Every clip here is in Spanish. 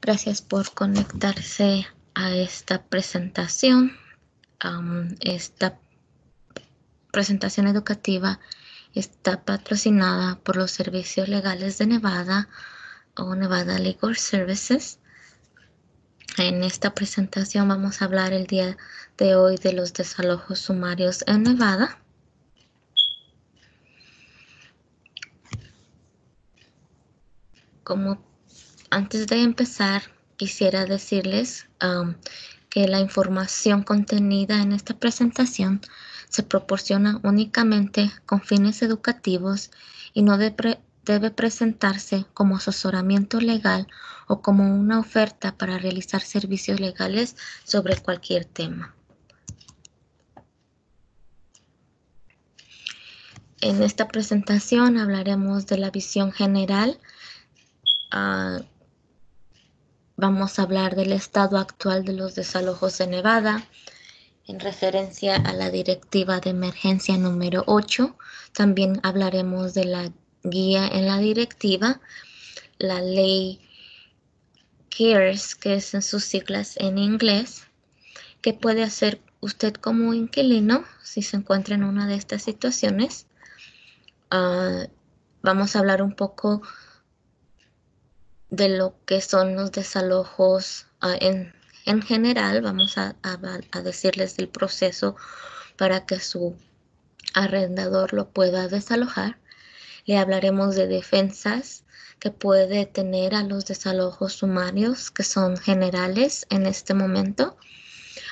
Gracias por conectarse a esta presentación. Esta presentación educativa está patrocinada por los servicios legales de Nevada o Nevada Legal Services. En esta presentación vamos a hablar el día de hoy de los desalojos sumarios en Nevada. Antes de empezar, quisiera decirles que la información contenida en esta presentación se proporciona únicamente con fines educativos y no debe presentarse como asesoramiento legal o como una oferta para realizar servicios legales sobre cualquier tema. En esta presentación hablaremos de la visión general. Vamos a hablar del estado actual de los desalojos de Nevada en referencia a la directiva de emergencia número 8. También hablaremos de la guía en la directiva, la ley CARES, que es en sus siglas en inglés, que puede hacer usted como inquilino si se encuentra en una de estas situaciones. Vamos a hablar un poco de lo que son los desalojos en general. Vamos a decirles el proceso para que su arrendador lo pueda desalojar. Le hablaremos de defensas que puede tener a los desalojos sumarios, que son generales en este momento.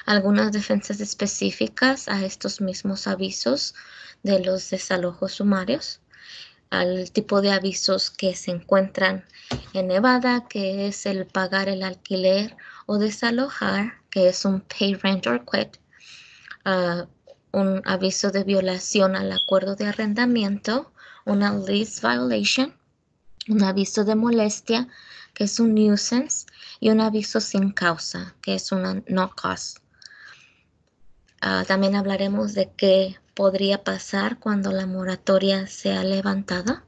Algunas defensas específicas a estos mismos avisos de los desalojos sumarios, al tipo de avisos que se encuentran en Nevada, que es el pagar el alquiler o desalojar, que es un pay rent or quit, un aviso de violación al acuerdo de arrendamiento, una lease violation, un aviso de molestia, que es un nuisance, y un aviso sin causa, que es una no cause. También hablaremos de qué podría pasar cuando la moratoria sea levantada.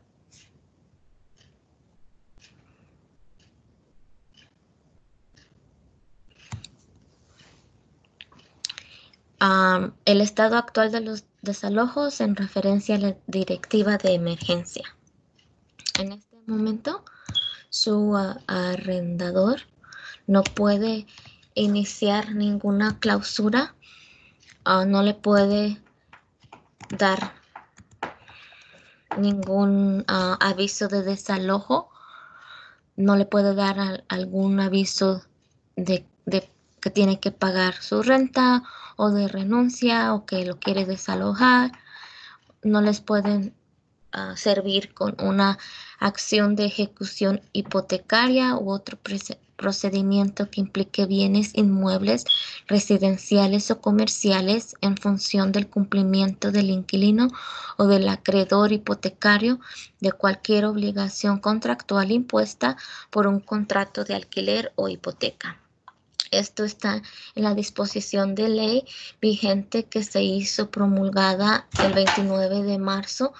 El estado actual de los desalojos en referencia a la directiva de emergencia. En este momento, su arrendador no puede iniciar ninguna clausura, no le puede dar ningún aviso de desalojo, no le puede dar algún aviso de que tiene que pagar su renta o de renuncia o que lo quiere desalojar. No les pueden servir con una acción de ejecución hipotecaria u otro procedimiento que implique bienes inmuebles, residenciales o comerciales en función del cumplimiento del inquilino o del acreedor hipotecario de cualquier obligación contractual impuesta por un contrato de alquiler o hipoteca. Esto está en la disposición de ley vigente que se hizo promulgada el 29 de marzo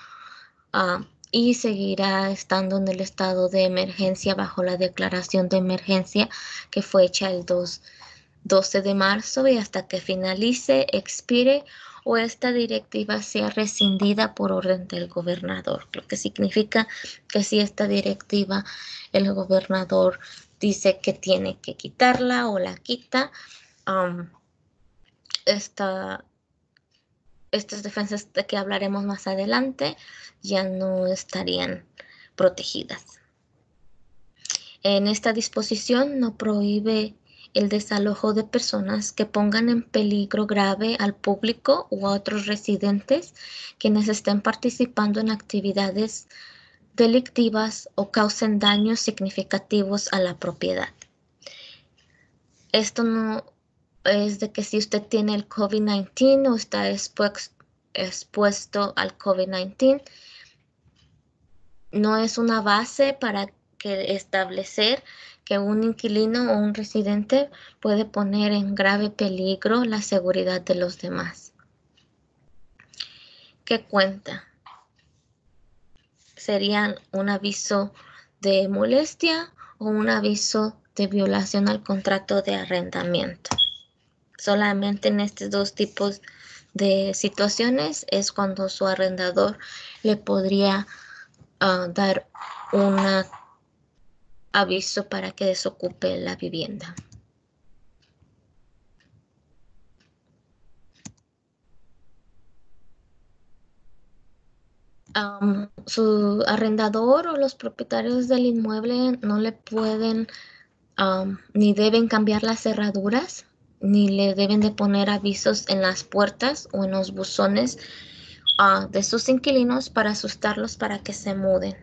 y seguirá estando en el estado de emergencia bajo la declaración de emergencia que fue hecha el 12 de marzo y hasta que finalice, expire o esta directiva sea rescindida por orden del gobernador, lo que significa que si esta directiva el gobernador dice que tiene que quitarla o la quita, estas defensas de que hablaremos más adelante ya no estarían protegidas. En esta disposición no prohíbe el desalojo de personas que pongan en peligro grave al público u a otros residentes quienes estén participando en actividades delictivas o causen daños significativos a la propiedad. Esto no es de que si usted tiene el COVID-19 o está expuesto al COVID-19, no es una base para que establecer que un inquilino o un residente puede poner en grave peligro la seguridad de los demás. ¿Qué cuenta? Serían un aviso de molestia o un aviso de violación al contrato de arrendamiento. Solamente en estos dos tipos de situaciones es cuando su arrendador le podría dar un aviso para que desocupe la vivienda. Su arrendador o los propietarios del inmueble no le pueden ni deben cambiar las cerraduras, ni le deben de poner avisos en las puertas o en los buzones de sus inquilinos para asustarlos para que se muden.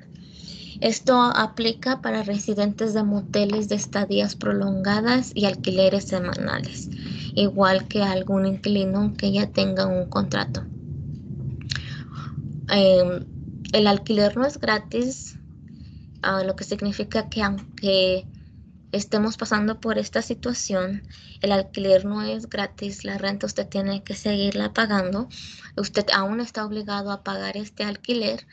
Esto aplica para residentes de moteles de estadías prolongadas y alquileres semanales, igual que algún inquilino que ya tenga un contrato. El alquiler no es gratis, lo que significa que aunque estemos pasando por esta situación, el alquiler no es gratis, la renta usted tiene que seguirla pagando, usted aún está obligado a pagar este alquiler.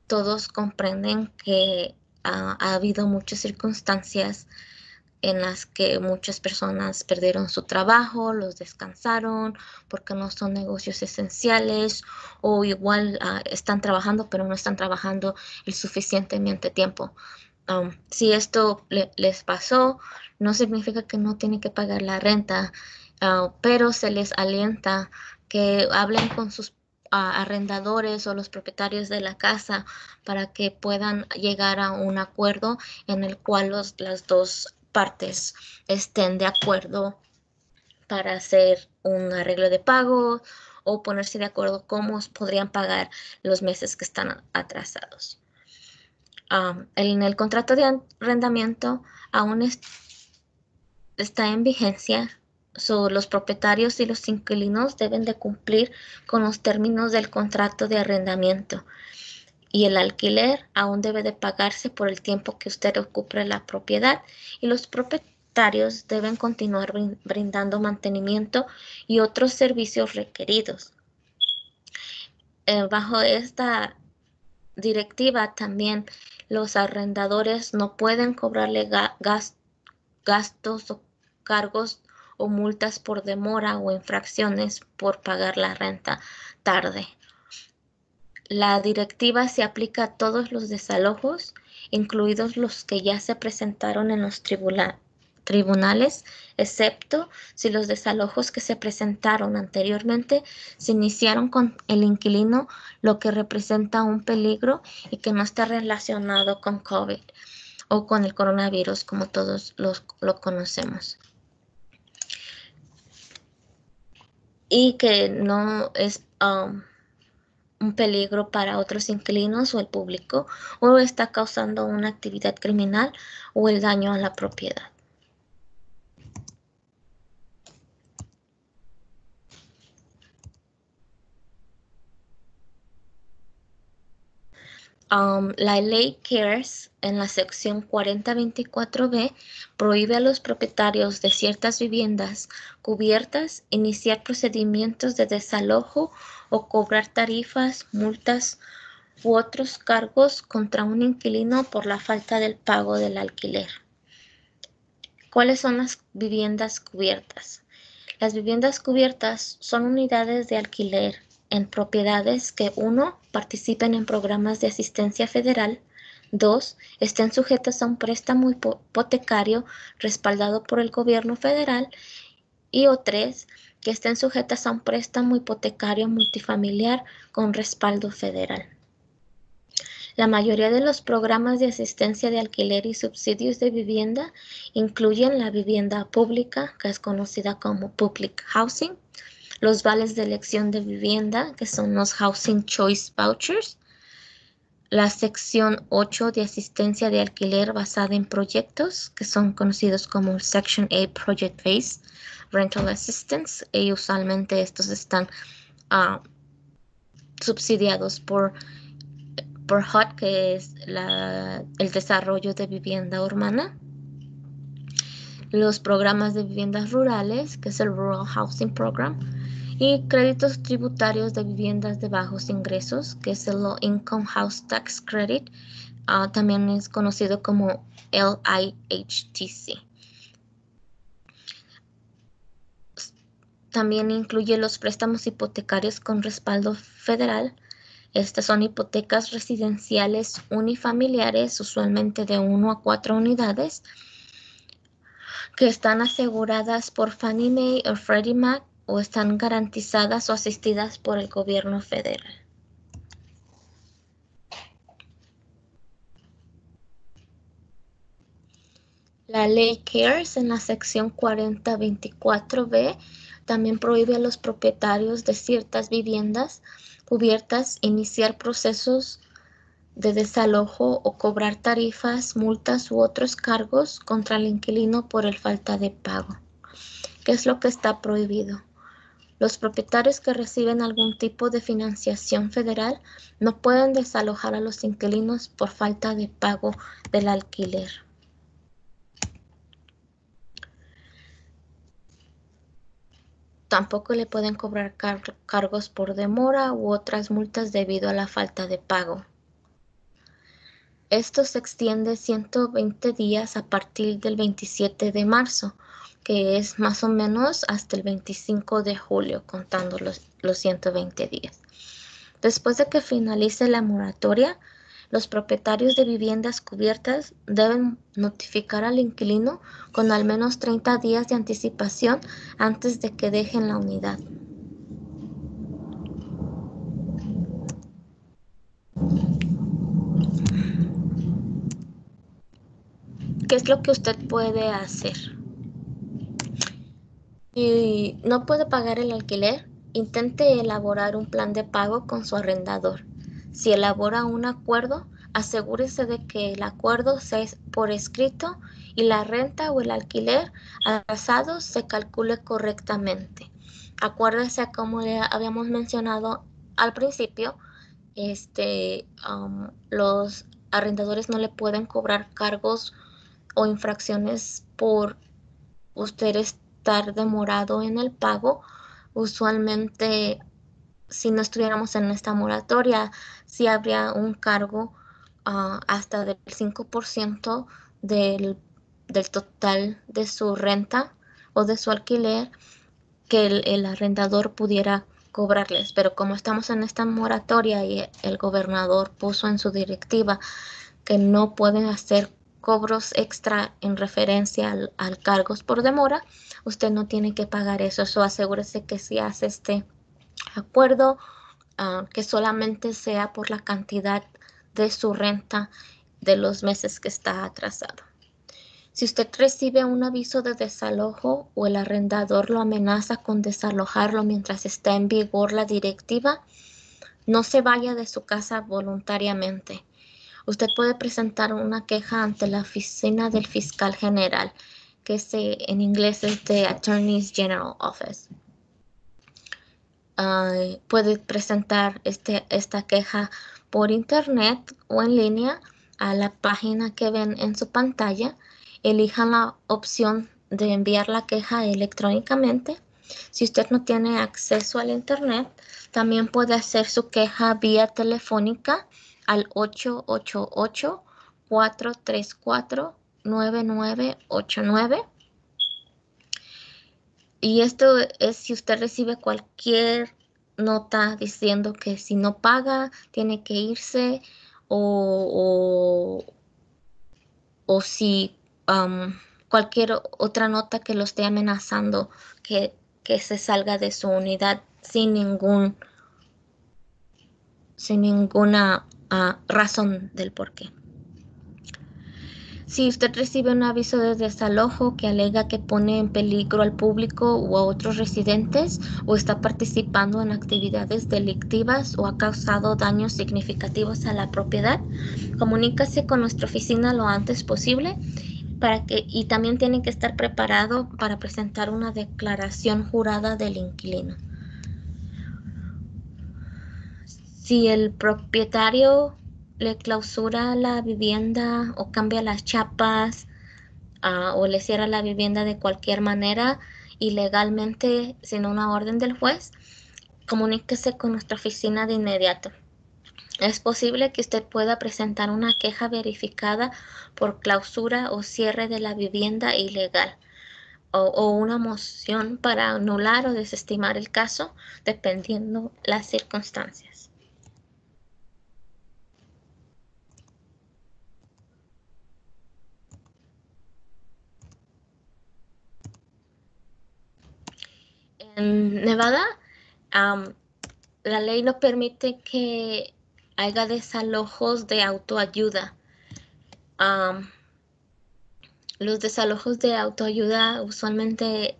Todos comprenden que ha habido muchas circunstancias en las que muchas personas perdieron su trabajo, los descansaron porque no son negocios esenciales o igual están trabajando pero no están trabajando el suficientemente tiempo. Si esto les pasó, no significa que no tienen que pagar la renta, pero se les alienta que hablen con sus arrendadores o los propietarios de la casa para que puedan llegar a un acuerdo en el cual las dos partes estén de acuerdo para hacer un arreglo de pago o ponerse de acuerdo cómo podrían pagar los meses que están atrasados. En el contrato de arrendamiento aún está en vigencia. Los propietarios y los inquilinos deben de cumplir con los términos del contrato de arrendamiento y el alquiler aún debe de pagarse por el tiempo que usted ocupe la propiedad y los propietarios deben continuar brindando mantenimiento y otros servicios requeridos. Bajo esta directiva también los arrendadores no pueden cobrarle gastos o cargos o multas por demora o infracciones por pagar la renta tarde. La directiva se aplica a todos los desalojos, incluidos los que ya se presentaron en los tribunales, excepto si los desalojos que se presentaron anteriormente se iniciaron con el inquilino, lo que representa un peligro y que no está relacionado con COVID o con el coronavirus como todos lo conocemos. Y que no es un peligro para otros inquilinos o el público, o está causando una actividad criminal o el daño a la propiedad. La ley CARES en la sección 4024B prohíbe a los propietarios de ciertas viviendas cubiertas iniciar procedimientos de desalojo o cobrar tarifas, multas u otros cargos contra un inquilino por la falta del pago del alquiler. ¿Cuáles son las viviendas cubiertas? Las viviendas cubiertas son unidades de alquiler en propiedades que 1. participen en programas de asistencia federal, 2. estén sujetas a un préstamo hipotecario respaldado por el gobierno federal y 3. que estén sujetas a un préstamo hipotecario multifamiliar con respaldo federal. La mayoría de los programas de asistencia de alquiler y subsidios de vivienda incluyen la vivienda pública, que es conocida como Public Housing, los vales de elección de vivienda, que son los Housing Choice Vouchers, la sección 8 de asistencia de alquiler basada en proyectos, que son conocidos como Section A Project Based Rental Assistance, y usualmente estos están subsidiados por HUD, que es el desarrollo de vivienda urbana, los programas de viviendas rurales, que es el Rural Housing Program, y créditos tributarios de viviendas de bajos ingresos, que es el Low Income House Tax Credit, también es conocido como LIHTC. También incluye los préstamos hipotecarios con respaldo federal. Estas son hipotecas residenciales unifamiliares, usualmente de 1 a 4 unidades, que están aseguradas por Fannie Mae o Freddie Mac o están garantizadas o asistidas por el gobierno federal. La ley CARES en la sección 4024B también prohíbe a los propietarios de ciertas viviendas cubiertas iniciar procesos de desalojo o cobrar tarifas, multas u otros cargos contra el inquilino por el falta de pago. ¿Qué es lo que está prohibido? Los propietarios que reciben algún tipo de financiación federal no pueden desalojar a los inquilinos por falta de pago del alquiler. Tampoco le pueden cobrar cargos por demora u otras multas debido a la falta de pago. Esto se extiende 120 días a partir del 27 de marzo, que es más o menos hasta el 25 de julio, contando los 120 días. Después de que finalice la moratoria, los propietarios de viviendas cubiertas deben notificar al inquilino con al menos 30 días de anticipación antes de que dejen la unidad. ¿Qué es lo que usted puede hacer? Si no puede pagar el alquiler, intente elaborar un plan de pago con su arrendador. Si elabora un acuerdo, asegúrese de que el acuerdo sea por escrito y la renta o el alquiler atrasado se calcule correctamente. Acuérdese, como le habíamos mencionado al principio, los arrendadores no le pueden cobrar cargos o infracciones por usted estar demorado en el pago. Usualmente, si no estuviéramos en esta moratoria, sí habría un cargo hasta del 5% del total de su renta o de su alquiler que el arrendador pudiera cobrarles. Pero como estamos en esta moratoria y el gobernador puso en su directiva que no pueden hacer cobros extra en referencia al cargos por demora, usted no tiene que pagar eso. Eso asegúrese que si hace este acuerdo, que solamente sea por la cantidad de su renta de los meses que está atrasado. Si usted recibe un aviso de desalojo o el arrendador lo amenaza con desalojarlo mientras está en vigor la directiva, no se vaya de su casa voluntariamente. Usted puede presentar una queja ante la oficina del fiscal general, que en inglés es the Attorney General Office. Puede presentar esta queja por internet o en línea a la página que ven en su pantalla. Elijan la opción de enviar la queja electrónicamente. Si usted no tiene acceso al internet, también puede hacer su queja vía telefónica al 888-434-9989. Y esto es si usted recibe cualquier nota diciendo que si no paga, tiene que irse o si cualquier otra nota que lo esté amenazando que se salga de su unidad sin ninguna razón del por qué. Si usted recibe un aviso de desalojo que alega que pone en peligro al público o a otros residentes o está participando en actividades delictivas o ha causado daños significativos a la propiedad, comuníquese con nuestra oficina lo antes posible y también tiene que estar preparado para presentar una declaración jurada del inquilino. Si el propietario le clausura la vivienda o cambia las chapas o le cierra la vivienda de cualquier manera ilegalmente sin una orden del juez, comuníquese con nuestra oficina de inmediato. Es posible que usted pueda presentar una queja verificada por clausura o cierre de la vivienda ilegal o una moción para anular o desestimar el caso, dependiendo las circunstancias. En Nevada, la ley no permite que haya desalojos de autoayuda. Los desalojos de autoayuda usualmente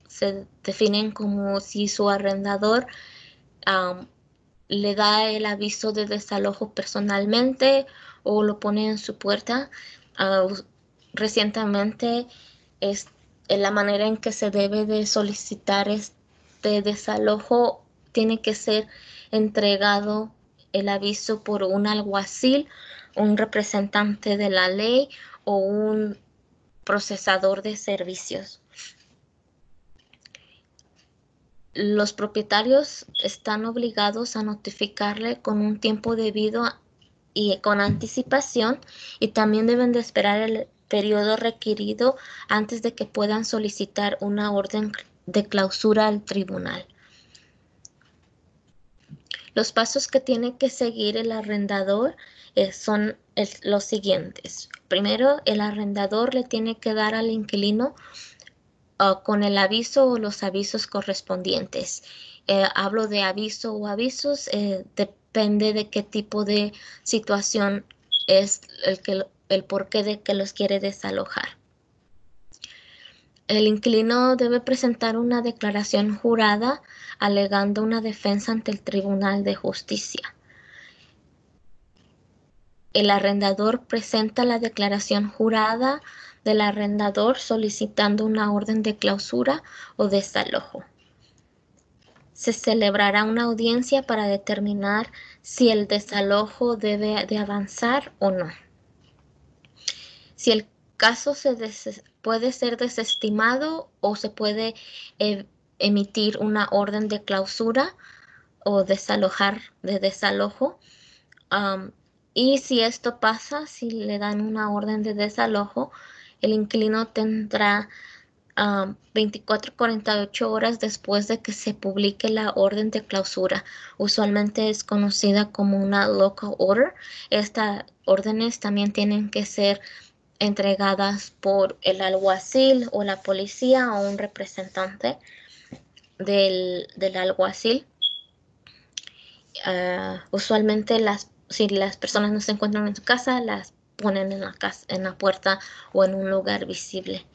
se definen como si su arrendador le da el aviso de desalojo personalmente o lo pone en su puerta. Recientemente, es la manera en que se debe de solicitar este desalojo tiene que ser entregado el aviso por un alguacil, un representante de la ley o un procesador de servicios. Los propietarios están obligados a notificarle con un tiempo debido y con anticipación, y también deben de esperar el periodo requerido antes de que puedan solicitar una orden de clausura al tribunal. Los pasos que tiene que seguir el arrendador son los siguientes. Primero, el arrendador le tiene que dar al inquilino con el aviso o los avisos correspondientes. Hablo de aviso o avisos, depende de qué tipo de situación es el porqué de que los quiere desalojar. El inquilino debe presentar una declaración jurada alegando una defensa ante el Tribunal de Justicia. El arrendador presenta la declaración jurada del arrendador solicitando una orden de clausura o desalojo. Se celebrará una audiencia para determinar si el desalojo debe de avanzar o no. Si el caso puede ser desestimado o se puede emitir una orden de clausura o de desalojo. Y si esto pasa, si le dan una orden de desalojo, el inquilino tendrá 24 a 48 horas después de que se publique la orden de clausura. Usualmente es conocida como una local order. Estas órdenes también tienen que ser entregadas por el alguacil o la policía o un representante del alguacil. Usualmente si las personas no se encuentran en su casa, las ponen en la puerta o en un lugar visible.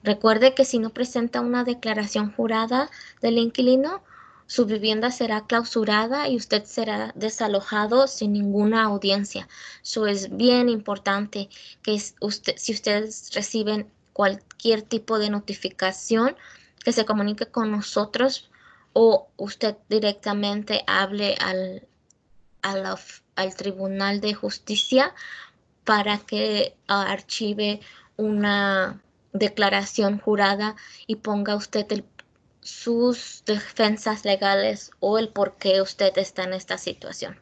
Recuerde que si no presenta una declaración jurada del inquilino, su vivienda será clausurada y usted será desalojado sin ninguna audiencia. Eso es bien importante que si ustedes reciben cualquier tipo de notificación, que se comunique con nosotros o usted directamente hable al Tribunal de Justicia para que archive una declaración jurada y ponga usted sus defensas legales o el por qué usted está en esta situación.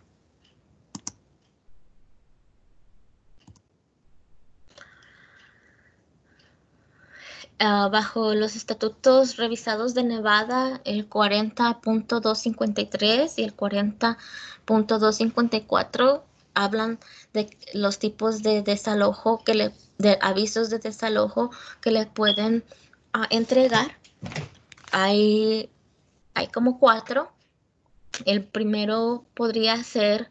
Bajo los estatutos revisados de Nevada, el 40.253 y el 40.254 hablan de los tipos de desalojo de avisos de desalojo que le pueden entregar. Hay como 4. El primero podría ser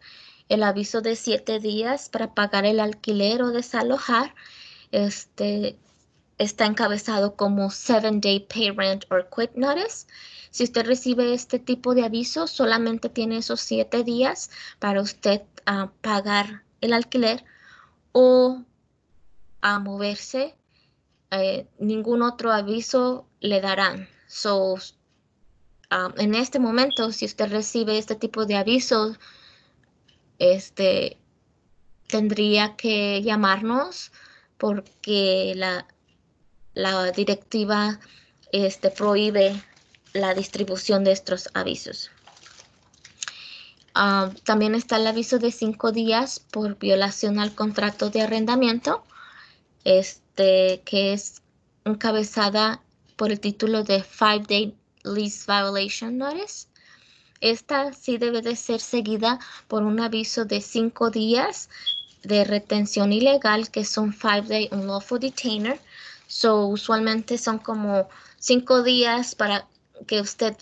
el aviso de 7 días para pagar el alquiler o desalojar. Está encabezado como 7-day pay rent or quit notice. Si usted recibe este tipo de aviso, solamente tiene esos 7 días para usted pagar el alquiler o moverse. Ningún otro aviso le darán. En este momento, si usted recibe este tipo de avisos, tendría que llamarnos porque la directiva prohíbe la distribución de estos avisos. También está el aviso de 5 días por violación al contrato de arrendamiento, que es encabezada por el título de 5-Day Lease Violation Notice. Esta sí debe de ser seguida por un aviso de 5 días de retención ilegal, que son 5-Day Unlawful Detainer. Usualmente son como 5 días para que usted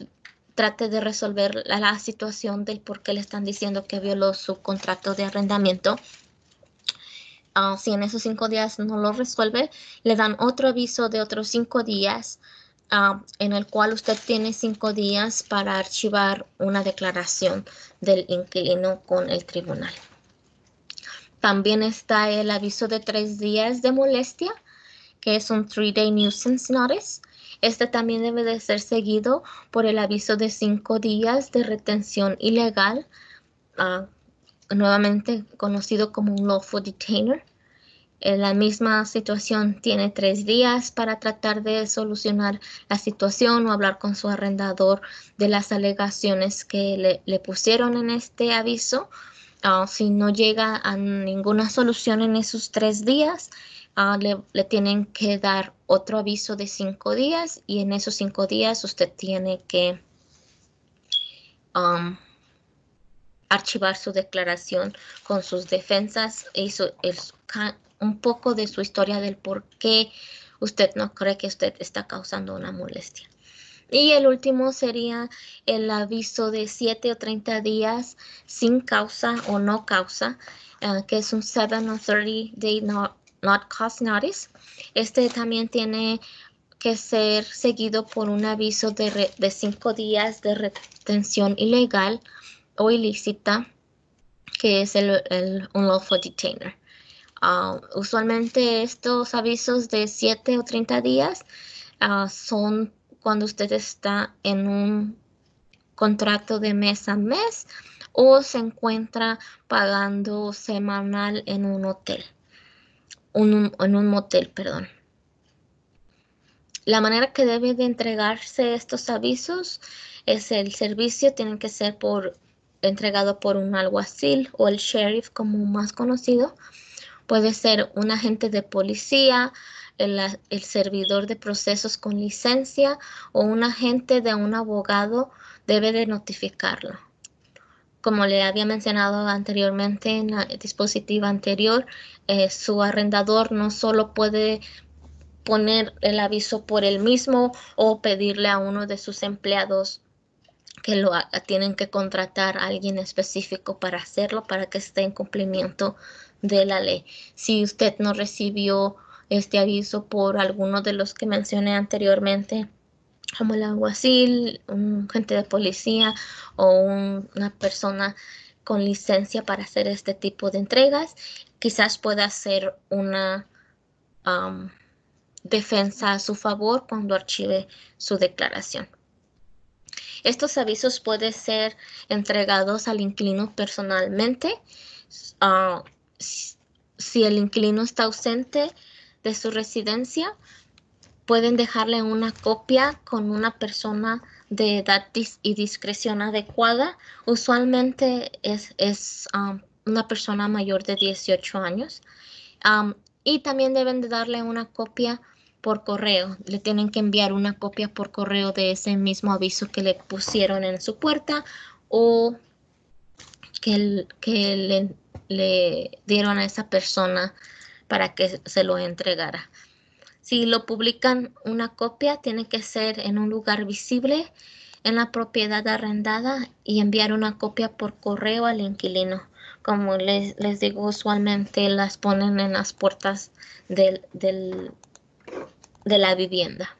trate de resolver la situación del por qué le están diciendo que violó su contrato de arrendamiento. Si en esos 5 días no lo resuelve, le dan otro aviso de otros 5 días, en el cual usted tiene 5 días para archivar una declaración del inquilino con el tribunal. También está el aviso de 3 días de molestia, que es un 3-Day Nuisance Notice. Este también debe de ser seguido por el aviso de 5 días de retención ilegal, nuevamente conocido como un lawful detainer. En la misma situación tiene 3 días para tratar de solucionar la situación o hablar con su arrendador de las alegaciones que le pusieron en este aviso. Si no llega a ninguna solución en esos 3 días, le tienen que dar otro aviso de 5 días, y en esos 5 días usted tiene que archivar su declaración con sus defensas y un poco de su historia del por qué usted no cree que usted está causando una molestia. Y el último sería el aviso de 7 o 30 días sin causa o no causa, que es un 7 o 30 day not cause notice. Este también tiene que ser seguido por un aviso de 5 días de retención ilegal o ilícita, que es el unlawful detainer. Usualmente estos avisos de 7 o 30 días son cuando usted está en un contrato de mes a mes o se encuentra pagando semanal en un hotel, en un motel, perdón. La manera que debe de entregarse estos avisos es el servicio tiene que ser entregado por un alguacil o el sheriff, como más conocido. Puede ser un agente de policía, el servidor de procesos con licencia o un agente de un abogado debe de notificarlo. Como le había mencionado anteriormente en la dispositiva anterior, su arrendador no solo puede poner el aviso por él mismo o pedirle a uno de sus empleados que lo tienen que contratar a alguien específico para hacerlo, para que esté en cumplimiento de la ley. Si usted no recibió este aviso por alguno de los que mencioné anteriormente, como el alguacil, un agente de policía o una persona con licencia para hacer este tipo de entregas, quizás pueda hacer una defensa a su favor cuando archive su declaración. Estos avisos pueden ser entregados al inquilino personalmente. Si el inquilino está ausente de su residencia, pueden dejarle una copia con una persona de edad y discreción adecuada. Usualmente es una persona mayor de 18 años. Y también deben de darle una copia por correo. Le tienen que enviar una copia por correo de ese mismo aviso que le pusieron en su puerta o que le dieron a esa persona para que se lo entregara. Si lo publican una copia, tiene que ser en un lugar visible en la propiedad arrendada y enviar una copia por correo al inquilino. Como les digo, usualmente las ponen en las puertas de la vivienda.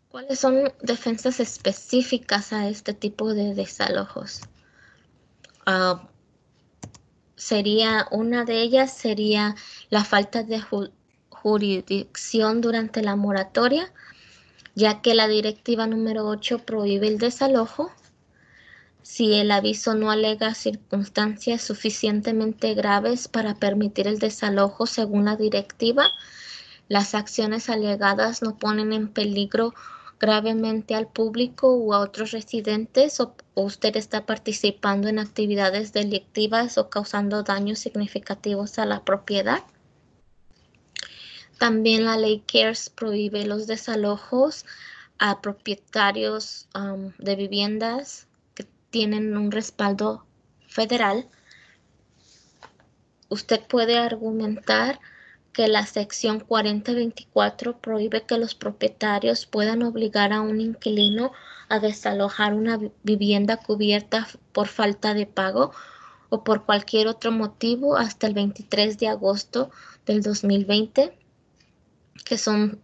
¿Cuáles son defensas específicas a este tipo de desalojos? Una de ellas sería la falta de jurisdicción durante la moratoria, ya que la directiva número 8 prohíbe el desalojo si el aviso no alega circunstancias suficientemente graves para permitir el desalojo según la directiva. las acciones alegadas no ponen en peligro gravemente al público o a otros residentes, o usted está participando en actividades delictivas o causando daños significativos a la propiedad. También la ley CARES prohíbe los desalojos a propietarios de viviendas que tienen un respaldo federal. Usted puede argumentar que la sección 4024 prohíbe que los propietarios puedan obligar a un inquilino a desalojar una vivienda cubierta por falta de pago o por cualquier otro motivo hasta el 23 de agosto del 2020, que son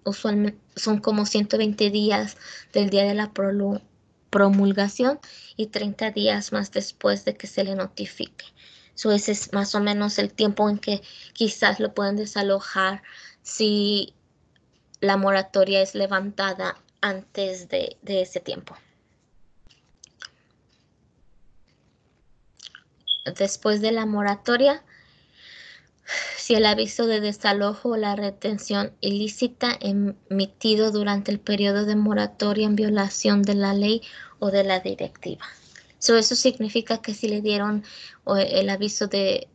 como 120 días del día de la promulgación y 30 días más después de que se le notifique. Ese es más o menos el tiempo en que quizás lo pueden desalojar si la moratoria es levantada antes de ese tiempo. Después de la moratoria, si el aviso de desalojo o la retención ilícita emitido durante el periodo de moratoria en violación de la ley o de la directiva. Eso significa que si le dieron el aviso de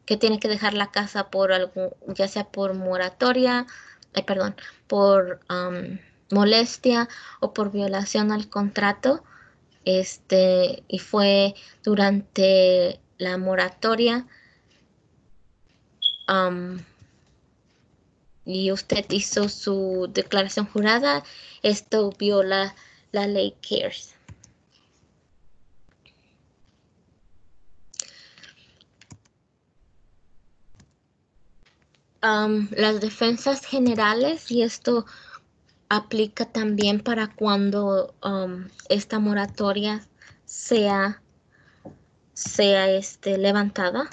que tiene que dejar la casa por algún, ya sea por moratoria, por molestia o por violación al contrato, y fue durante la moratoria, y usted hizo su declaración jurada, esto viola la ley CARES. Las defensas generales, y esto aplica también para cuando esta moratoria sea levantada.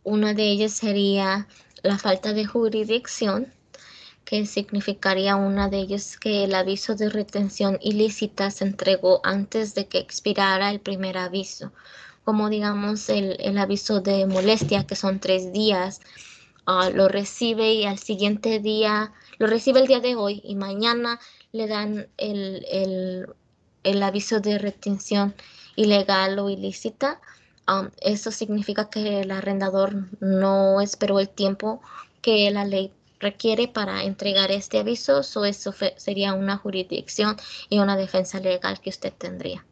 Una de ellas sería la falta de jurisdicción, que significaría una de ellas que el aviso de retención ilícita se entregó antes de que expirara el primer aviso, como digamos el aviso de molestia, que son 3 días. Lo recibe y al siguiente día, lo recibe el día de hoy y mañana le dan el aviso de retención ilegal o ilícita. Eso significa que el arrendador no esperó el tiempo que la ley requiere para entregar este aviso, eso sería una jurisdicción y una defensa legal que usted tendría.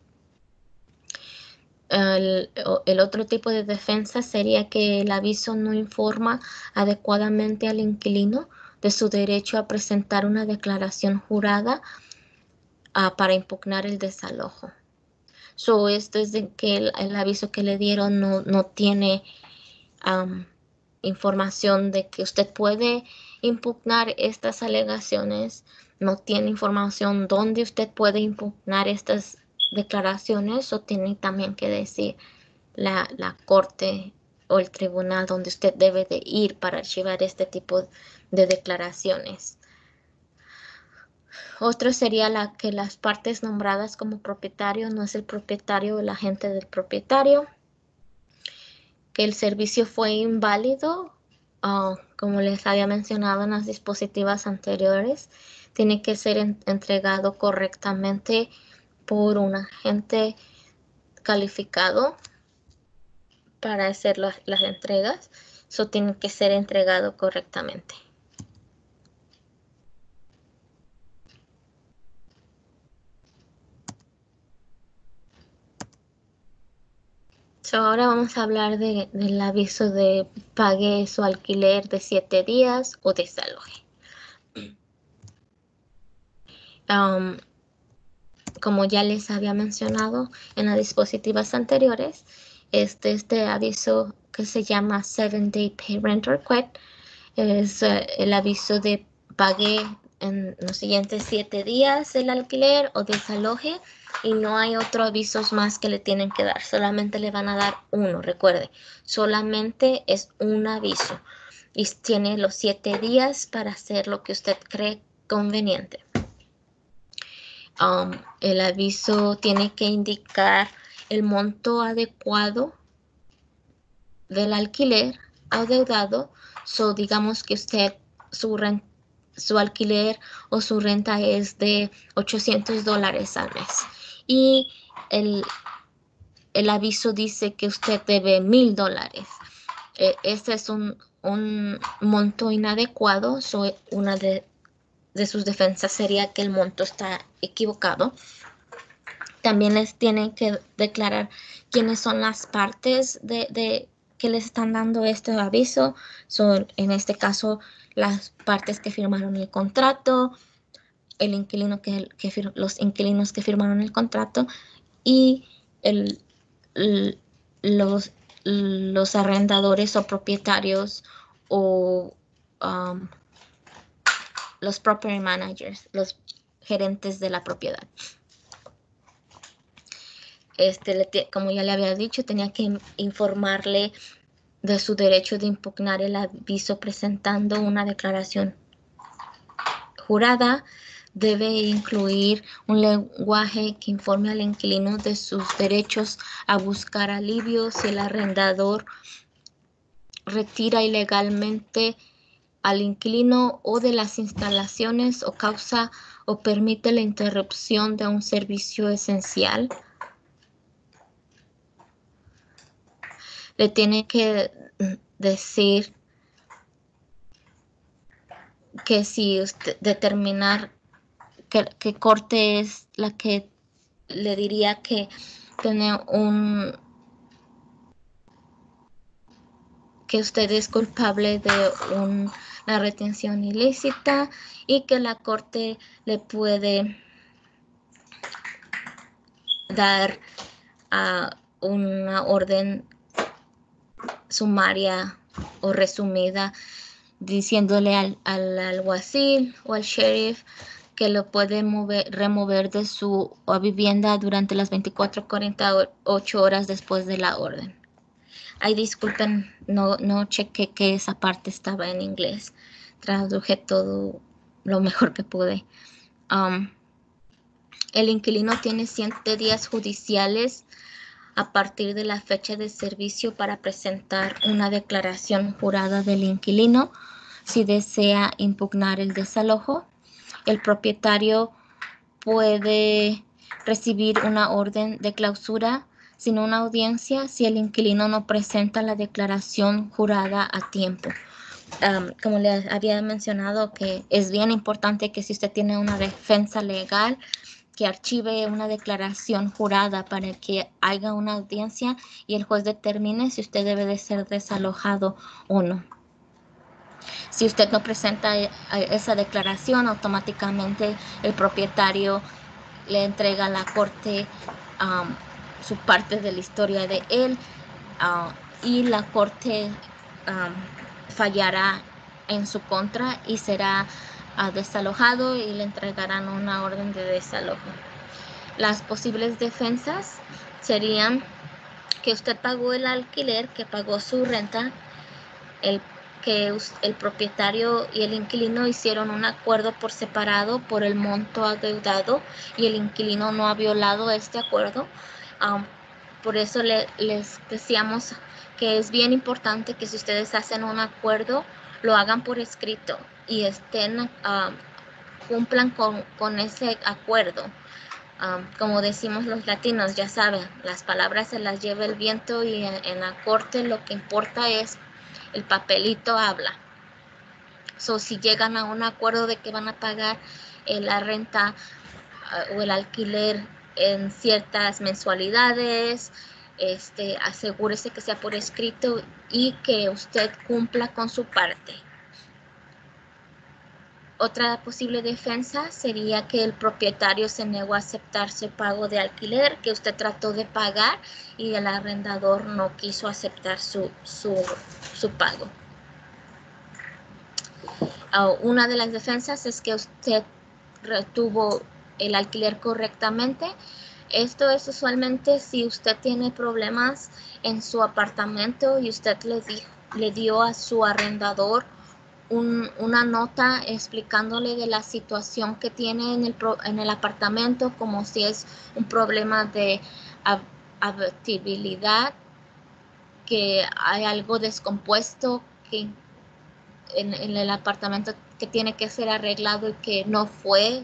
El otro tipo de defensa sería que el aviso no informa adecuadamente al inquilino de su derecho a presentar una declaración jurada para impugnar el desalojo. Esto es de que el aviso que le dieron no tiene información de que usted puede impugnar estas alegaciones, no tiene información dónde usted puede impugnar estas declaraciones, o tiene también que decir la corte o el tribunal donde usted debe de ir para archivar este tipo de declaraciones. Otro sería que las partes nombradas como propietario no es el propietario o el agente del propietario, que el servicio fue inválido, como les había mencionado en las diapositivas anteriores, tiene que ser entregado correctamente por un agente calificado para hacer las entregas. Eso tiene que ser entregado correctamente. Ahora vamos a hablar del aviso de pague su alquiler de 7 días o desaloje. Como ya les había mencionado en las diapositivas anteriores, este aviso que se llama 7-Day Pay Rent or Quit es el aviso de pague en los siguientes 7 días el alquiler o desaloje, y no hay otros avisos más que le tienen que dar, solamente le van a dar uno. Recuerde, solamente es un aviso y tiene los 7 días para hacer lo que usted cree conveniente. El aviso tiene que indicar el monto adecuado del alquiler adeudado. Digamos que usted, su alquiler o su renta es de $800 al mes. Y el aviso dice que usted debe $1,000. Este es un monto inadecuado. Una de sus defensas sería que el monto está equivocado. También les tienen que declarar quiénes son las partes que les están dando este aviso. Son, en este caso, las partes que firmaron el contrato, los inquilinos que firmaron el contrato y los arrendadores o propietarios o los property managers, los gerentes de la propiedad. Como ya le había dicho, tenía que informarle de su derecho de impugnar el aviso presentando una declaración jurada. Debe incluir un lenguaje que informe al inquilino de sus derechos a buscar alivio si el arrendador retira ilegalmente al inquilino o de las instalaciones o causa o permite la interrupción de un servicio esencial. Le tiene que decir que si usted determinar qué corte es la que le diría que tiene que usted es culpable de una retención ilícita y que la corte le puede dar una orden sumaria o resumida diciéndole al alguacil o al sheriff que lo puede remover de su vivienda durante las 24 a 48 horas después de la orden. Ay, disculpen, no chequé que esa parte estaba en inglés. Traduje todo lo mejor que pude. El inquilino tiene 7 días judiciales a partir de la fecha de servicio para presentar una declaración jurada del inquilino si desea impugnar el desalojo. El propietario puede recibir una orden de clausura sin una audiencia si el inquilino no presenta la declaración jurada a tiempo. Como le había mencionado, que es bien importante que si usted tiene una defensa legal, que archive una declaración jurada para que haya una audiencia y el juez determine si usted debe de ser desalojado o no. Si usted no presenta esa declaración, automáticamente el propietario le entrega a la corte su parte de la historia de él y la corte fallará en su contra y será desalojado y le entregarán una orden de desalojo. Las posibles defensas serían que usted pagó el alquiler, que pagó su renta, que el propietario y el inquilino hicieron un acuerdo por separado por el monto adeudado y el inquilino no ha violado este acuerdo. Por eso les decíamos que es bien importante que si ustedes hacen un acuerdo, lo hagan por escrito y cumplan con ese acuerdo. Como decimos los latinos, ya saben, las palabras se las lleva el viento y en la corte lo que importa es el papelito habla. Si llegan a un acuerdo de que van a pagar la renta o el alquiler en ciertas mensualidades, asegúrese que sea por escrito y que usted cumpla con su parte. Otra posible defensa sería que el propietario se negó a aceptar su pago de alquiler, que usted trató de pagar y el arrendador no quiso aceptar su pago. Una de las defensas es que usted retuvo el alquiler correctamente. Esto es usualmente si usted tiene problemas en su apartamento y usted le dio a su arrendador una nota explicándole de la situación que tiene en el apartamento, como si es un problema de habitabilidad, que hay algo descompuesto que en el apartamento que tiene que ser arreglado y que no fue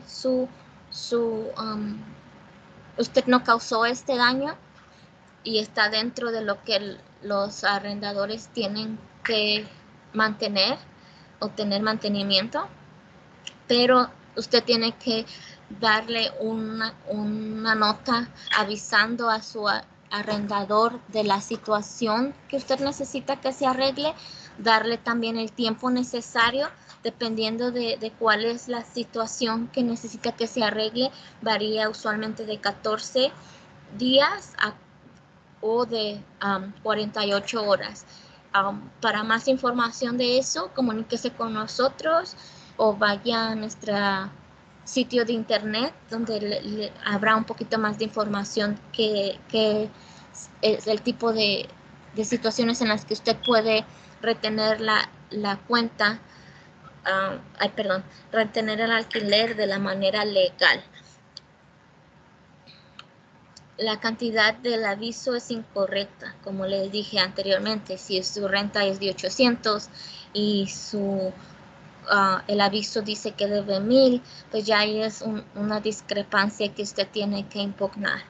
usted no causó este daño y está dentro de lo que los arrendadores tienen que mantener o tener mantenimiento, pero usted tiene que darle una nota avisando a su arrendador de la situación que usted necesita que se arregle, darle también el tiempo necesario, dependiendo de cuál es la situación que necesita que se arregle, varía usualmente de 14 días o de 48 horas. Para más información de eso, comuníquese con nosotros o vaya a nuestro sitio de internet donde habrá un poquito más de información que es el tipo de situaciones en las que usted puede retener la cuenta, retener el alquiler de la manera legal. La cantidad del aviso es incorrecta, como les dije anteriormente. Si su renta es de 800 y el aviso dice que debe 1000, pues ya ahí es una discrepancia que usted tiene que impugnar.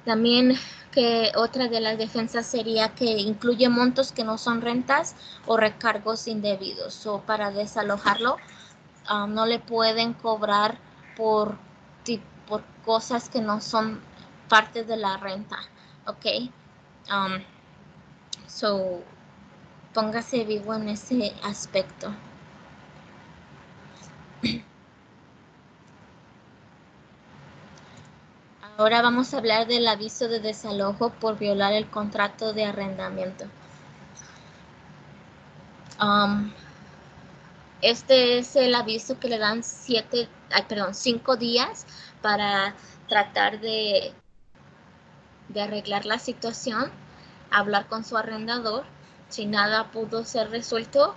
También que otra de las defensas sería que incluye montos que no son rentas o recargos indebidos. O para desalojarlo, no le pueden cobrar por cosas que no son parte de la renta, ¿ok? So, póngase vivo en ese aspecto. Ahora vamos a hablar del aviso de desalojo por violar el contrato de arrendamiento. Este es el aviso que le dan 5 días para tratar de arreglar la situación, hablar con su arrendador. Si nada pudo ser resuelto,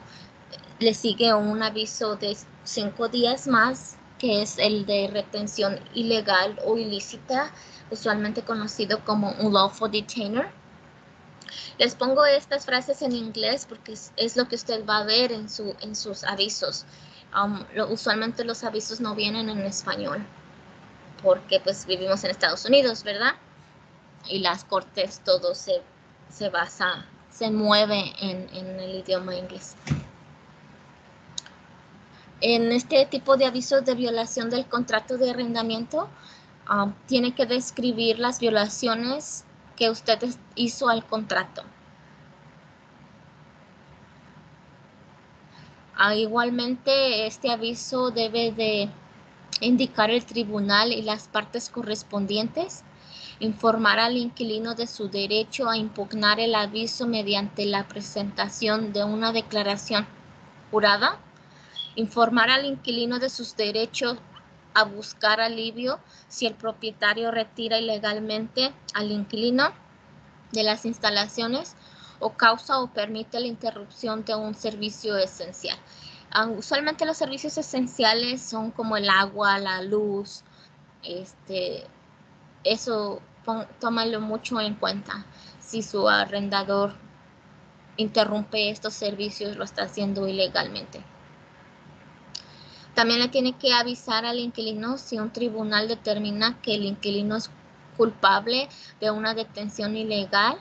le sigue un aviso de 5 días más, que es el de retención ilegal o ilícita, usualmente conocido como un lawful detainer. Les pongo estas frases en inglés porque es lo que usted va a ver en sus avisos. Usualmente los avisos no vienen en español porque pues vivimos en Estados Unidos, ¿verdad? Y las cortes todo se mueve en el idioma inglés. En este tipo de avisos de violación del contrato de arrendamiento, tiene que describir las violaciones que usted hizo al contrato. Igualmente, este aviso debe de indicar el tribunal y las partes correspondientes, informar al inquilino de su derecho a impugnar el aviso mediante la presentación de una declaración jurada, informar al inquilino de sus derechos a buscar alivio si el propietario retira ilegalmente al inquilino de las instalaciones o causa o permite la interrupción de un servicio esencial. Usualmente los servicios esenciales son como el agua, la luz, eso tómalo mucho en cuenta. Si su arrendador interrumpe estos servicios, lo está haciendo ilegalmente. También le tiene que avisar al inquilino si un tribunal determina que el inquilino es culpable de una detención ilegal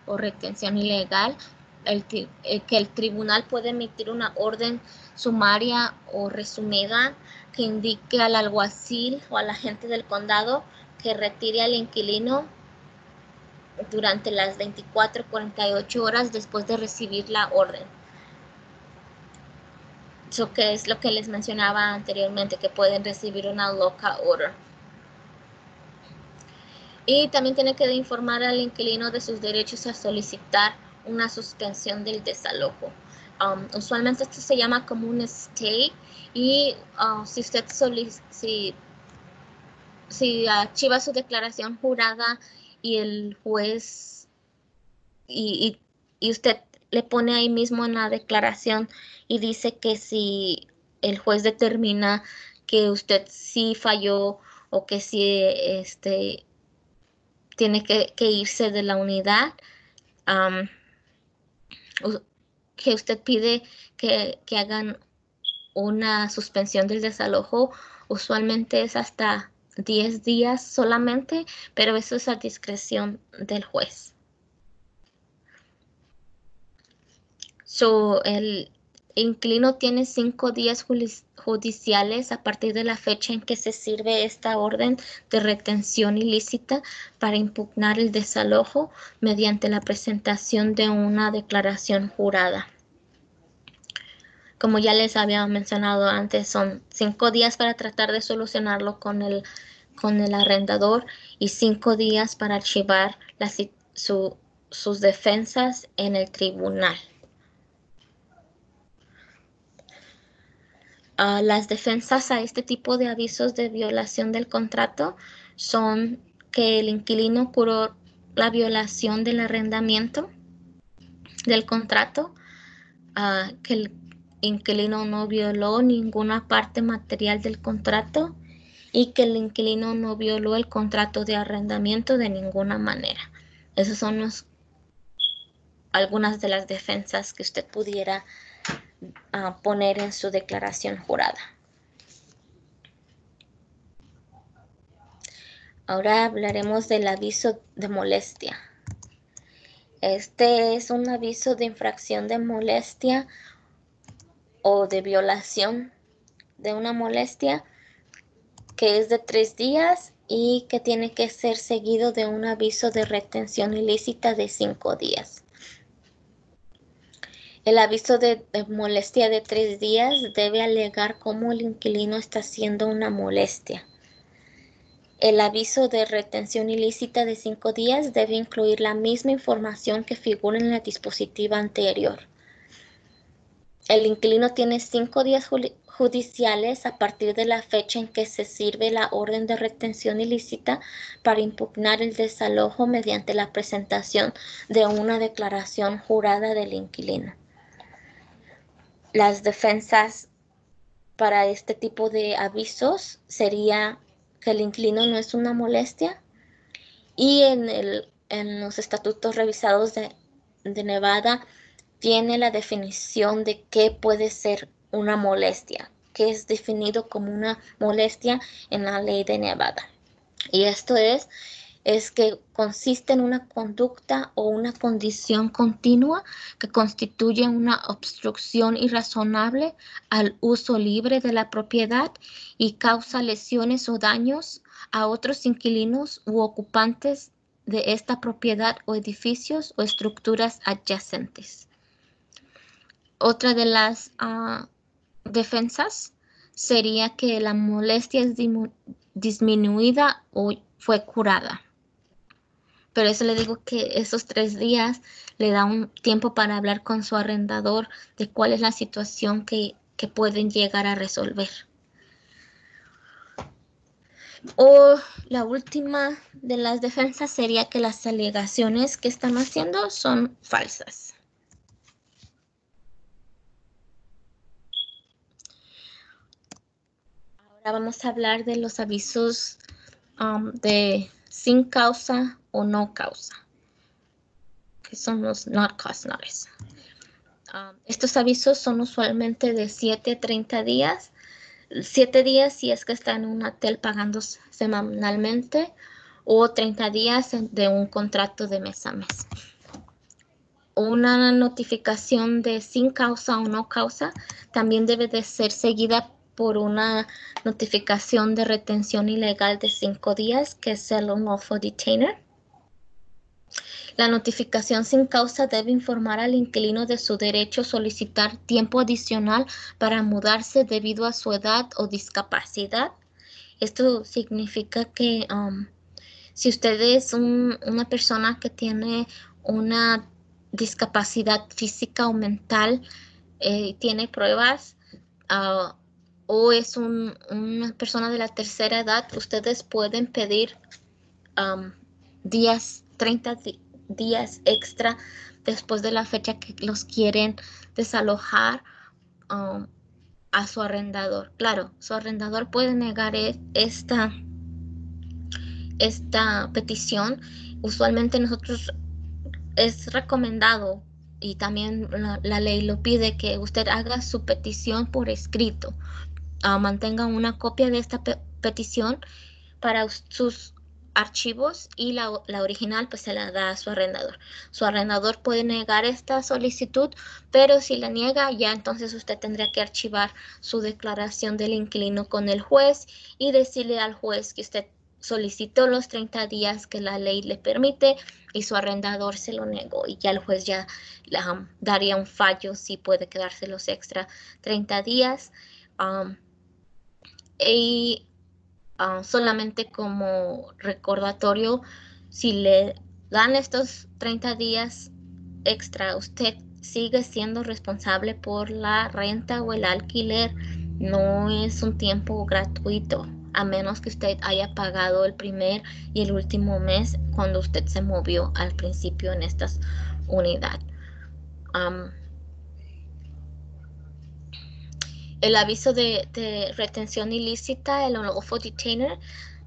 o retención ilegal, que el tribunal puede emitir una orden sumaria o resumida que indique al alguacil o al agente del condado que retire al inquilino durante las 24 o 48 horas después de recibir la orden. Eso que es lo que les mencionaba anteriormente, que pueden recibir una local order. Y también tiene que informar al inquilino de sus derechos a solicitar una suspensión del desalojo. Usualmente esto se llama como un stay, y si usted si archiva su declaración jurada y el juez y usted le pone ahí mismo en la declaración y dice que si el juez determina que usted sí falló o que sí tiene que irse de la unidad, um, que usted pide que hagan una suspensión del desalojo, usualmente es hasta 10 días solamente, pero eso es a discreción del juez. So, el inquilino tiene 5 días judiciales a partir de la fecha en que se sirve esta orden de retención ilícita para impugnar el desalojo mediante la presentación de una declaración jurada. Como ya les había mencionado antes, son 5 días para tratar de solucionarlo con el arrendador y 5 días para archivar sus defensas en el tribunal. Las defensas a este tipo de avisos de violación del contrato son que el inquilino curó la violación del arrendamiento del contrato, que el inquilino no violó ninguna parte material del contrato y que el inquilino no violó el contrato de arrendamiento de ninguna manera. Esas son algunas de las defensas que usted pudiera poner en su declaración jurada. Ahora hablaremos del aviso de molestia. Este es un aviso de infracción de molestia o de violación de una molestia que es de 3 días y que tiene que ser seguido de un aviso de retención ilícita de 5 días. El aviso de molestia de 3 días debe alegar cómo el inquilino está haciendo una molestia. El aviso de retención ilícita de 5 días debe incluir la misma información que figura en la dispositiva anterior. El inquilino tiene 5 días judiciales a partir de la fecha en que se sirve la orden de retención ilícita para impugnar el desalojo mediante la presentación de una declaración jurada del inquilino. Las defensas para este tipo de avisos sería que el inquilino no es una molestia y en los estatutos revisados de Nevada tiene la definición de qué puede ser una molestia, que es definido como una molestia en la ley de Nevada. Y esto es que consiste en una conducta o una condición continua que constituye una obstrucción irrazonable al uso libre de la propiedad y causa lesiones o daños a otros inquilinos u ocupantes de esta propiedad o edificios o estructuras adyacentes. Otra de las defensas sería que la molestia es disminuida o fue curada. Pero eso le digo que esos 3 días le da un tiempo para hablar con su arrendador de cuál es la situación que pueden llegar a resolver. O la última de las defensas sería que las alegaciones que están haciendo son falsas. Ahora vamos a hablar de los avisos de sin causa o no causa, que son los not cause notice. Estos avisos son usualmente de 7 a 30 días. 7 días si es que está en un hotel pagando semanalmente o 30 días de un contrato de mes a mes. Una notificación de sin causa o no causa también debe de ser seguida por una notificación de retención ilegal de 5 días, que es el unlawful detainer. La notificación sin causa debe informar al inquilino de su derecho a solicitar tiempo adicional para mudarse debido a su edad o discapacidad. Esto significa que si usted es una persona que tiene una discapacidad física o mental, tiene pruebas, o es una persona de la tercera edad, ustedes pueden pedir 30 días extra después de la fecha que los quieren desalojar a su arrendador. Claro, su arrendador puede negar esta petición. Usualmente nosotros es recomendado y también la ley lo pide que usted haga su petición por escrito. Mantenga una copia de esta petición para sus archivos y la original pues se la da a su arrendador. Su arrendador puede negar esta solicitud, pero si la niega ya entonces usted tendría que archivar su declaración del inquilino con el juez y decirle al juez que usted solicitó los 30 días que la ley le permite y su arrendador se lo negó y ya el juez ya daría un fallo si puede quedarse los extra 30 días. Y solamente como recordatorio, si le dan estos 30 días extra, usted sigue siendo responsable por la renta o el alquiler. No es un tiempo gratuito, a menos que usted haya pagado el primer y el último mes cuando usted se movió al principio en esta unidad. El aviso de retención ilícita, el unlawful detainer,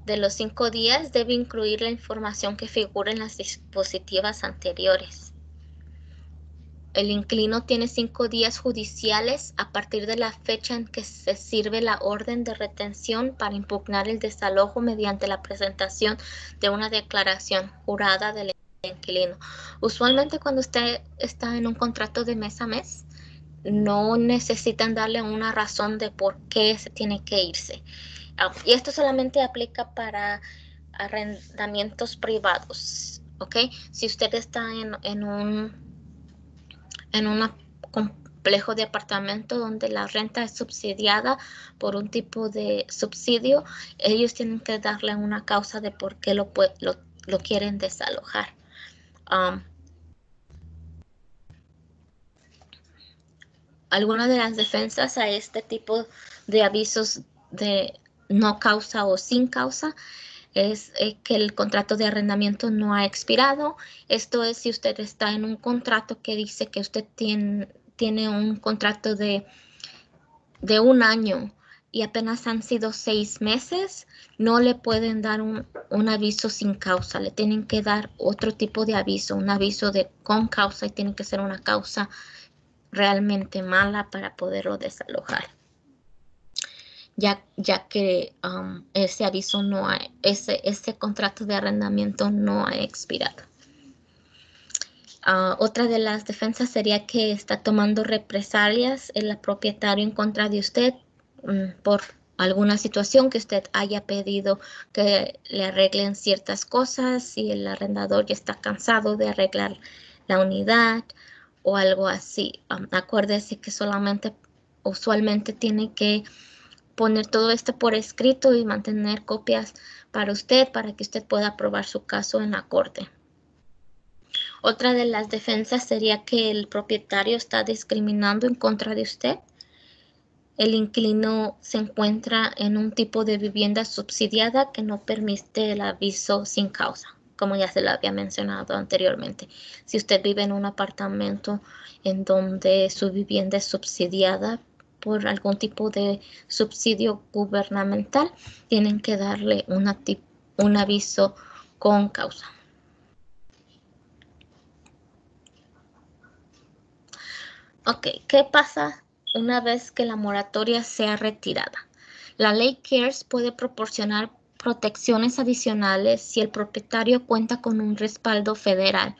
de los 5 días debe incluir la información que figura en las dispositivas anteriores. El inquilino tiene 5 días judiciales a partir de la fecha en que se sirve la orden de retención para impugnar el desalojo mediante la presentación de una declaración jurada del inquilino. Usualmente cuando usted está en un contrato de mes a mes, no necesitan darle una razón de por qué se tiene que irse. Y esto solamente aplica para arrendamientos privados, ¿ok? Si usted está en un complejo de apartamento donde la renta es subsidiada por un tipo de subsidio, ellos tienen que darle una causa de por qué lo quieren desalojar. Algunas de las defensas a este tipo de avisos de no causa o sin causa es que el contrato de arrendamiento no ha expirado. Esto es si usted está en un contrato que dice que usted tiene un contrato de 1 año y apenas han sido 6 meses, no le pueden dar un aviso sin causa, le tienen que dar otro tipo de aviso, un aviso con causa y tiene que ser una causa realmente mala para poderlo desalojar, ya que ese aviso ese contrato de arrendamiento no ha expirado. Otra de las defensas sería que está tomando represalias el propietario en contra de usted por alguna situación que usted haya pedido que le arreglen ciertas cosas y el arrendador ya está cansado de arreglar la unidad o algo así. Acuérdese que usualmente tiene que poner todo esto por escrito y mantener copias para que usted pueda probar su caso en la corte. Otra de las defensas sería que el propietario está discriminando en contra de usted. El inquilino se encuentra en un tipo de vivienda subsidiada que no permite el aviso sin causa, como ya se lo había mencionado anteriormente. Si usted vive en un apartamento en donde su vivienda es subsidiada por algún tipo de subsidio gubernamental, tienen que darle un aviso con causa. Ok, ¿qué pasa una vez que la moratoria sea retirada? La ley CARES puede proporcionar protecciones adicionales si el propietario cuenta con un respaldo federal.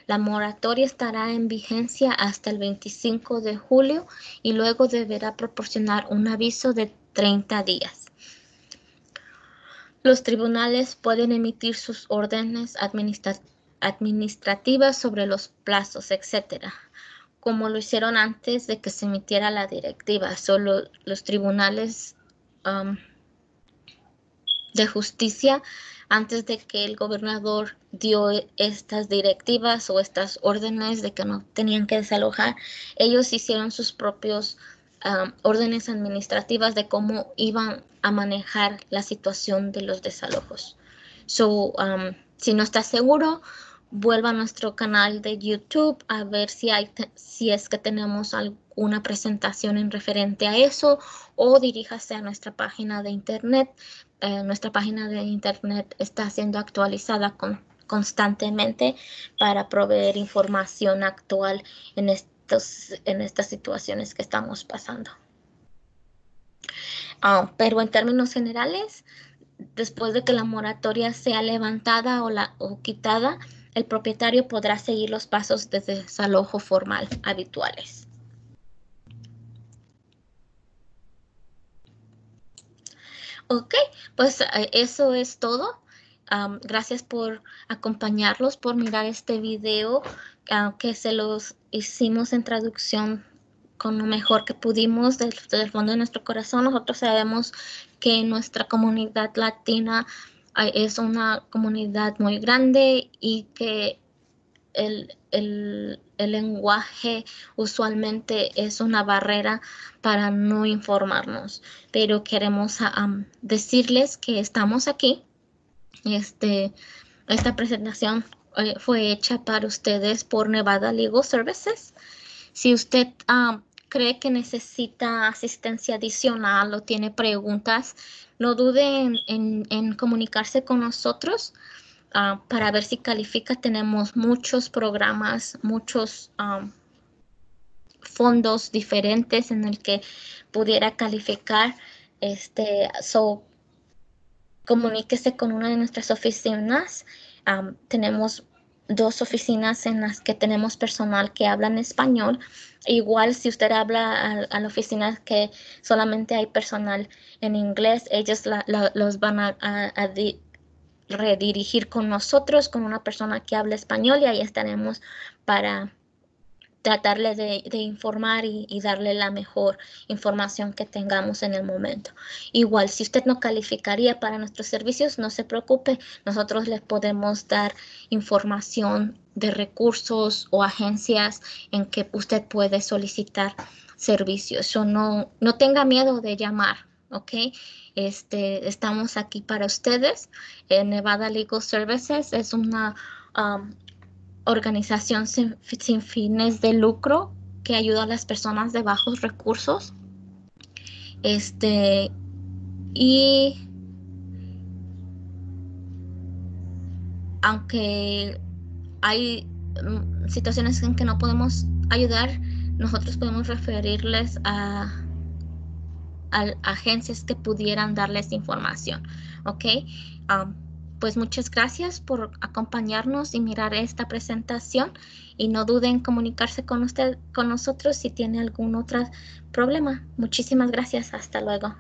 La moratoria estará en vigencia hasta el 25 de julio y luego deberá proporcionar un aviso de 30 días. Los tribunales pueden emitir sus órdenes administrativas sobre los plazos, etc., como lo hicieron antes de que se emitiera la directiva. Solo los tribunales de justicia, antes de que el gobernador dio estas directivas o estas órdenes de que no tenían que desalojar, ellos hicieron sus propios órdenes administrativas de cómo iban a manejar la situación de los desalojos. Si no está seguro, vuelva a nuestro canal de YouTube a ver si es que tenemos alguna presentación en referente a eso, o diríjase a nuestra página de internet. Nuestra página de internet está siendo actualizada constantemente para proveer información actual en estas situaciones que estamos pasando. Pero en términos generales, después de que la moratoria sea levantada o quitada, el propietario podrá seguir los pasos de desalojo formal habituales. Ok, pues eso es todo. Gracias por acompañarlos, por mirar este video, que se los hicimos en traducción con lo mejor que pudimos desde el fondo de nuestro corazón. Nosotros sabemos que nuestra comunidad latina es una comunidad muy grande y que el lenguaje usualmente es una barrera para no informarnos, pero queremos decirles que estamos aquí. Esta presentación fue hecha para ustedes por Nevada Legal Services. Si usted cree que necesita asistencia adicional o tiene preguntas, no dude en comunicarse con nosotros para ver si califica. Tenemos muchos programas, muchos fondos diferentes en el que pudiera calificar. Comuníquese con una de nuestras oficinas. Tenemos 2 oficinas en las que tenemos personal que habla en español. Igual si usted habla a la oficina que solamente hay personal en inglés, ellos los van a redirigir con nosotros, con una persona que habla español, y ahí estaremos para tratarle de informar y darle la mejor información que tengamos en el momento. Igual, si usted no calificaría para nuestros servicios, no se preocupe, nosotros le podemos dar información de recursos o agencias en que usted puede solicitar servicios. No tenga miedo de llamar, ¿ok? Estamos aquí para ustedes. Nevada Legal Services es una organización sin fines de lucro que ayuda a las personas de bajos recursos. Y aunque hay situaciones en que no podemos ayudar, nosotros podemos referirles a agencias que pudieran darles información, ¿ok? Pues muchas gracias por acompañarnos y mirar esta presentación, y no duden en comunicarse con nosotros si tiene algún otro problema. Muchísimas gracias. Hasta luego.